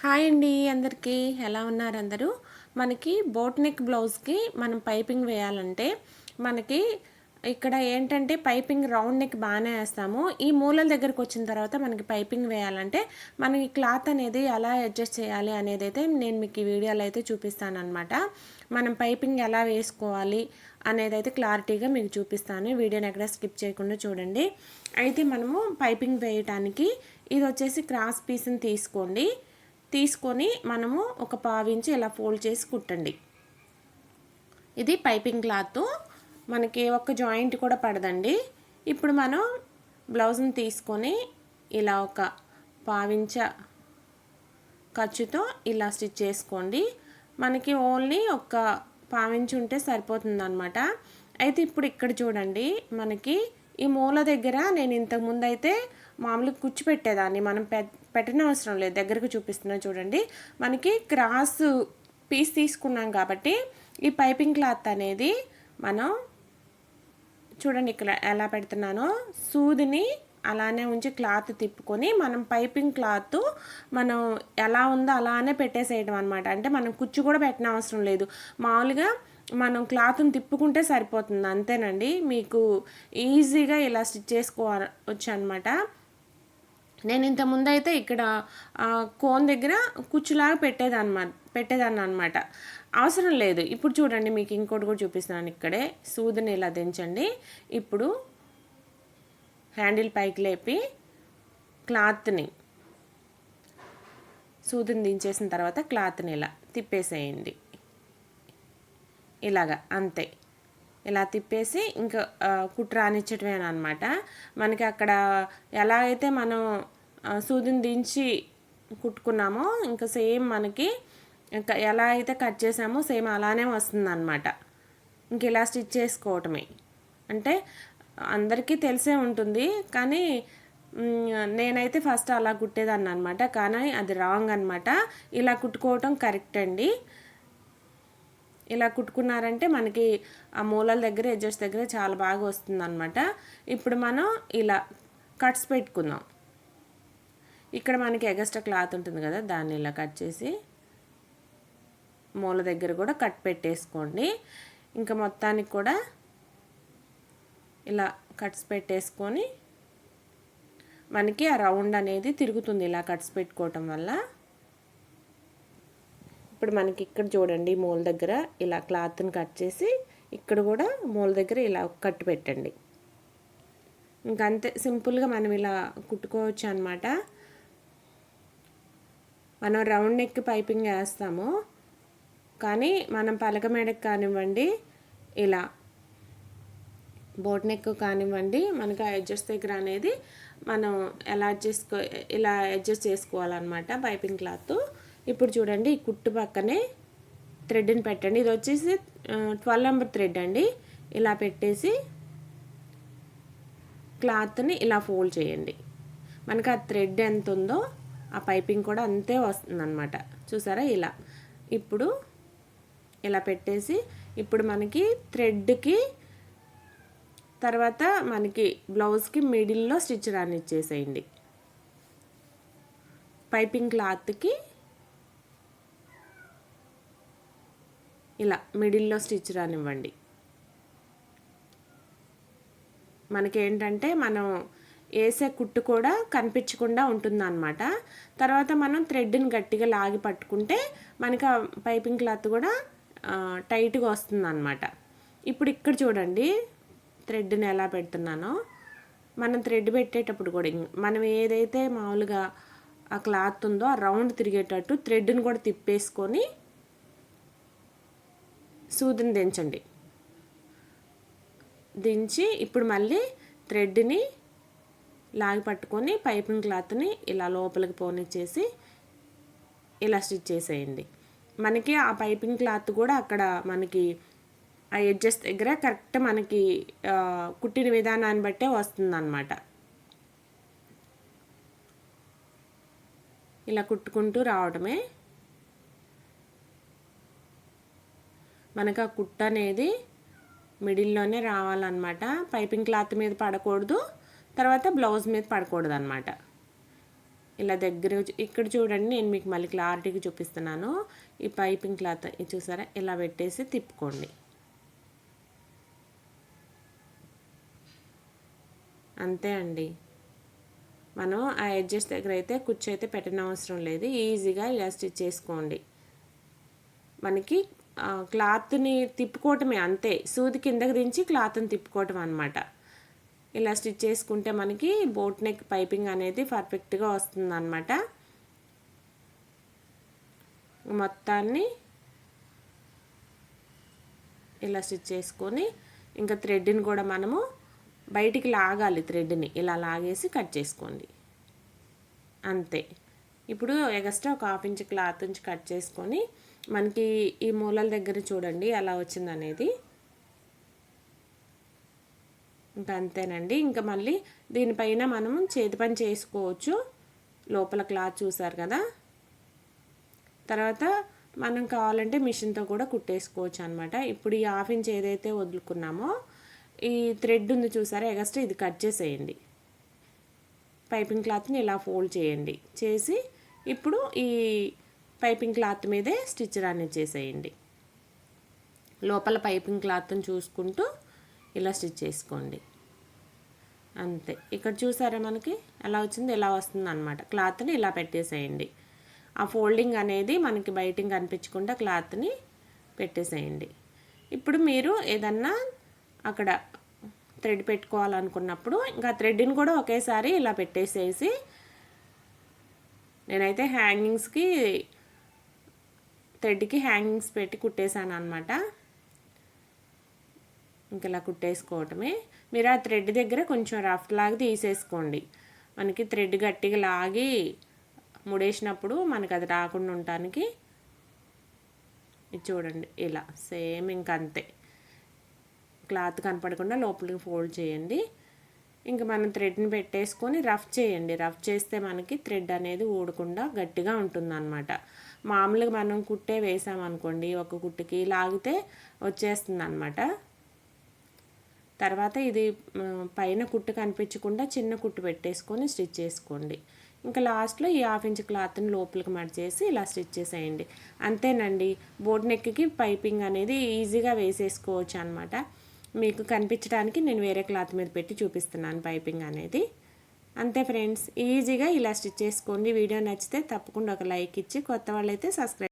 Hi అండి అందరికీ ఎలా ఉన్నారు అందరూ. మనకి బోట్ నెక్ బ్లౌజ్కి మనం పైపింగ్ వేయాలంటే మనకి ఇక్కడ ఏంటంటే పైపింగ్ రౌండ్ నెక్ బాగానే వేస్తాము. ఈ మూలల దగ్గరకు వచ్చిన తర్వాత మనకి పైపింగ్ వేయాలంటే మనకి క్లాత్ అనేది ఎలా అడ్జస్ట్ చేయాలి అనేది అయితే నేను మీకు ఈ వీడియోలో అయితే చూపిస్తాను అనమాట. మనం పైపింగ్ ఎలా వేసుకోవాలి అనేది అయితే క్లారిటీగా మీకు చూపిస్తాను. వీడియోని ఎక్కడ స్కిప్ చేయకుండా చూడండి. అయితే మనము పైపింగ్ వేయటానికి ఇది వచ్చేసి క్రాస్ పీస్ని తీసుకొని మనము ఒక పావించి ఇలా ఫోల్డ్ చేసి కుట్టండి. ఇది పైపింగ్ క్లాత్, మనకి ఒక్క జాయింట్ కూడా పడదండి. ఇప్పుడు మనం బ్లౌజ్ని తీసుకొని ఇలా ఒక పావించ ఖర్చుతో ఇలా స్టిచ్ చేసుకోండి. మనకి ఓన్లీ ఒక పావించి ఉంటే సరిపోతుంది అనమాట. అయితే ఇప్పుడు ఇక్కడ చూడండి, మనకి ఈ మూల దగ్గర నేను ఇంతకుముందు అయితే మామూలుగా కుచ్చు పెట్టేదాన్ని. మనం పెట్టిన అవసరం లేదు, దగ్గరకు చూపిస్తున్నా చూడండి. మనకి క్రాస్ పీస్ తీసుకున్నాం కాబట్టి ఈ పైపింగ్ క్లాత్ అనేది మనం చూడండి ఇక్కడ ఎలా పెడుతున్నానో, సూదిని అలానే ఉంచి క్లాత్ తిప్పుకొని మనం పైపింగ్ క్లాత్ మనం ఎలా ఉందో అలానే పెట్టేసేయడం అనమాట. అంటే మనం కుచ్చు కూడా పెట్టిన అవసరం లేదు, మామూలుగా మనం క్లాత్ని తిప్పుకుంటే సరిపోతుంది అంతేనండి. మీకు ఈజీగా ఇలా స్టిచ్ చేసుకోవచ్చు అనమాట. నేను ఇంతకుముందు అయితే ఇక్కడ కోన్ దగ్గర కుచ్చులాగా పెట్టేదాన్ని అనమాట. అవసరం లేదు. ఇప్పుడు చూడండి, మీకు ఇంకోటి కూడా చూపిస్తున్నాను. ఇక్కడే సూదిని ఇలా దించండి. ఇప్పుడు హ్యాండిల్ పైకి లేపి క్లాత్ని సూదిని దించేసిన తర్వాత క్లాత్ని ఇలా తిప్పేసేయండి. ఇలాగా అంతే. ఇలా తిప్పేసి ఇంకా కుట్టు రానిచ్చటమే అనమాట. మనకి అక్కడ ఎలా అయితే మనం సూదిని దించి కుట్టుకున్నామో ఇంకా సేమ్ మనకి ఎలా అయితే కట్ చేసామో సేమ్ అలానే వస్తుంది అనమాట. ఇంక ఇలా స్టిచ్ చేసుకోవటమే. అంటే అందరికీ తెలిసే ఉంటుంది, కానీ నేనైతే ఫస్ట్ అలా కుట్టేదాన్ని అనమాట. కానీ అది రాంగ్ అనమాట. ఇలా కుట్టుకోవటం కరెక్ట్ అండి. ఇలా కుట్టుకున్నారంటే మనకి ఆ మూలల దగ్గర ఎడ్జెస్ దగ్గర చాలా బాగా వస్తుంది అనమాట. ఇప్పుడు మనం ఇలా కట్స్ పెట్టుకుందాం. ఇక్కడ మనకి ఎగస్ట్రా క్లాత్ ఉంటుంది కదా, దాన్ని ఇలా కట్ చేసి మూల దగ్గర కూడా కట్ పెట్టేసుకోండి. ఇంకా మొత్తానికి కూడా ఇలా కట్స్ పెట్టేసుకొని మనకి ఆ రౌండ్ అనేది తిరుగుతుంది ఇలా కట్స్ పెట్టుకోవటం వల్ల. ఇప్పుడు మనకి ఇక్కడ చూడండి, మూల దగ్గర ఇలా క్లాత్ని కట్ చేసి ఇక్కడ కూడా మూల దగ్గర ఇలా కట్టు పెట్టండి. ఇంకంతే, సింపుల్గా మనం ఇలా కుట్టుకోవచ్చు అనమాట. మనం రౌండ్ నెక్ పైపింగ్ వేస్తాము, కానీ మనం పలక మేడకు కానివ్వండి, ఇలా బోట్ నెక్ కానివ్వండి, మనకి ఆ ఎడ్జెస్ దగ్గర అనేది మనం ఇలా అడ్జస్ట్ చేసుకోవాలన్నమాట పైపింగ్ క్లాత్. ఇప్పుడు చూడండి, ఈ కుట్టు పక్కనే థ్రెడ్ని పెట్టండి. ఇది వచ్చేసి 12 నెంబర్ థ్రెడ్ అండి. ఇలా పెట్టేసి క్లాత్ని ఇలా ఫోల్డ్ చేయండి. మనకి ఆ థ్రెడ్ ఎంత ఉందో ఆ పైపింగ్ కూడా అంతే వస్తుందన్నమాట. చూసారా ఇలా. ఇప్పుడు ఇలా పెట్టేసి ఇప్పుడు మనకి థ్రెడ్కి తర్వాత మనకి బ్లౌజ్కి మిడిల్లో స్టిచ్ రానిచ్చేసేయండి. పైపింగ్ క్లాత్కి ఇలా మిడిల్లో స్టిచ్ రానివ్వండి. మనకేంటంటే మనం వేసే కుట్టు కూడా కనిపించకుండా ఉంటుందన్నమాట. తర్వాత మనం థ్రెడ్ని గట్టిగా లాగి పట్టుకుంటే మనకి ఆ పైపింగ్ క్లాత్ కూడా టైట్గా వస్తుందన్నమాట. ఇప్పుడు ఇక్కడ చూడండి, థ్రెడ్ని ఎలా పెడుతున్నానో. మనం థ్రెడ్ పెట్టేటప్పుడు కూడా మనం ఏదైతే మామూలుగా ఆ క్లాత్ ఉందో ఆ రౌండ్ తిరిగేటట్టు థ్రెడ్ని కూడా తిప్పేసుకొని సూదిని దించి ఇప్పుడు మళ్ళీ థ్రెడ్ని లాగి పట్టుకొని పైపింగ్ క్లాత్ని ఇలా లోపలికి పోనిచ్చేసి ఇలా స్టిచ్ చేసేయండి. మనకి ఆ పైపింగ్ క్లాత్ కూడా అక్కడ మనకి ఆ ఎడ్జెస్ దగ్గర కరెక్ట్ మనకి కుట్టిన విధానాన్ని బట్టే వస్తుందన్నమాట. ఇలా కుట్టుకుంటూ రావడమే. మనకు ఆ కుట్ట అనేది మిడిల్లోనే రావాలన్నమాట. పైపింగ్ క్లాత్ మీద పడకూడదు, తర్వాత బ్లౌజ్ మీద పడకూడదు అన్నమాట. ఇలా దగ్గర ఇక్కడ చూడండి, నేను మీకు మళ్ళీ క్లారిటీగా చూపిస్తున్నాను. ఈ పైపింగ్ క్లాత్ ఇది చూసారా, ఇలా పెట్టేసి తిప్పుకోండి. అంతే అండి. మనం ఆ ఎడ్జెస్ దగ్గర అయితే కుచ్చు అయితే పెట్టనవసరం లేదు, ఈజీగా ఇలా స్టిచ్ చేసుకోండి. మనకి క్లాత్ని తిప్పుకోవటమే అంతే, సూది కిందకి దించి క్లాత్ని తిప్పుకోవటం అనమాట. ఇలా స్టిచ్ చేసుకుంటే మనకి బోట్ నెక్ పైపింగ్ అనేది పర్ఫెక్ట్గా వస్తుంది అనమాట. మొత్తాన్ని ఇలా స్టిచ్ చేసుకొని ఇంకా థ్రెడ్ని కూడా మనము బయటికి లాగాలి, థ్రెడ్ని ఇలా లాగేసి కట్ చేసుకోండి అంతే. ఇప్పుడు ఎక్స్ట్రా ఒక 1/2 ఇంచ్ క్లాత్ నుంచి కట్ చేసుకొని మనకి ఈ మూలల దగ్గర చూడండి ఎలా వచ్చింది అనేది. ఇంకా అంతేనండి. ఇంకా మళ్ళీ దీనిపైన మనం చేతి పని చేసుకోవచ్చు. లోపల క్లాత్ చూసారు కదా. తర్వాత మనం కావాలంటే మిషన్తో కూడా కుట్టేసుకోవచ్చు అనమాట. ఇప్పుడు ఈ 1/2 ఇంచ్ ఏదైతే వదులుకున్నామో ఈ థ్రెడ్ ఉంది చూసారా ఎక్స్ట్రా, ఇది కట్ చేసేయండి. పైపింగ్ క్లాత్ని ఇలా ఫోల్డ్ చేయండి. చేసి ఇప్పుడు ఈ పైపింగ్ క్లాత్ మీదే స్టిచ్ రన్ చేసేయండి. లోపల పైపింగ్ క్లాత్ని చూసుకుంటూ ఇలా స్టిచ్ చేసుకోండి అంతే. ఇక్కడ చూసారా మనకి ఎలా వచ్చింది, ఇలా వస్తుంది అనమాట. క్లాత్ని ఇలా పెట్టేసేయండి. ఆ ఫోల్డింగ్ అనేది మనకి బయటికి కనిపించకుండా క్లాత్ని పెట్టేసేయండి. ఇప్పుడు మీరు ఏదన్నా అక్కడ థ్రెడ్ పెట్టుకోవాలనుకున్నప్పుడు ఇంకా థ్రెడ్ని కూడా ఒకేసారి ఇలా పెట్టేసేసి, నేనైతే హ్యాంగింగ్స్కి థ్రెడ్కి హ్యాంగింగ్స్ పెట్టి కుట్టేశాను అనమాట. ఇంక ఇలా కుట్టేసుకోవటమే. మీరు ఆ థ్రెడ్ దగ్గర కొంచెం రఫ్ లాగా తీసేసుకోండి. మనకి థ్రెడ్ గట్టిగా లాగి ముడేసినప్పుడు మనకి అది రాకుండా ఉండటానికి. ఇది చూడండి ఇలా సేమ్ ఇంక అంతే. క్లాత్ కనపడకుండా లోపలికి ఫోల్డ్ చేయండి. ఇంకా మనం థ్రెడ్ని పెట్టేసుకొని రఫ్ చేయండి. రఫ్ చేస్తే మనకి థ్రెడ్ అనేది ఊడకుండా గట్టిగా ఉంటుందన్నమాట. మామూలుగా మనం కుట్టే వేసామనుకోండి, ఒక కుట్టుకి లాగితే వచ్చేస్తుంది అనమాట. తర్వాత ఇది పైన కుట్టు కనిపించకుండా చిన్న కుట్టు పెట్టేసుకొని స్టిచ్ చేసుకోండి. ఇంకా లాస్ట్లో ఈ 1/2 ఇంచ్ క్లాత్ని లోపలికి మడిచేసి ఇలా స్టిచ్ చేసేయండి. అంతేనండి. బోట్ నెక్కి పైపింగ్ అనేది ఈజీగా వేసేసుకోవచ్చు అనమాట. మీకు కనిపించడానికి నేను వేరే క్లాత్ మీద పెట్టి చూపిస్తున్నాను పైపింగ్ అనేది. అంతే ఫ్రెండ్స్, ఈజీగా ఇలా స్టిచ్ చేసుకోండి. వీడియో నచ్చితే తప్పకుండా ఒక లైక్ ఇచ్చి, కొత్త వాళ్ళైతే సబ్స్క్రైబ్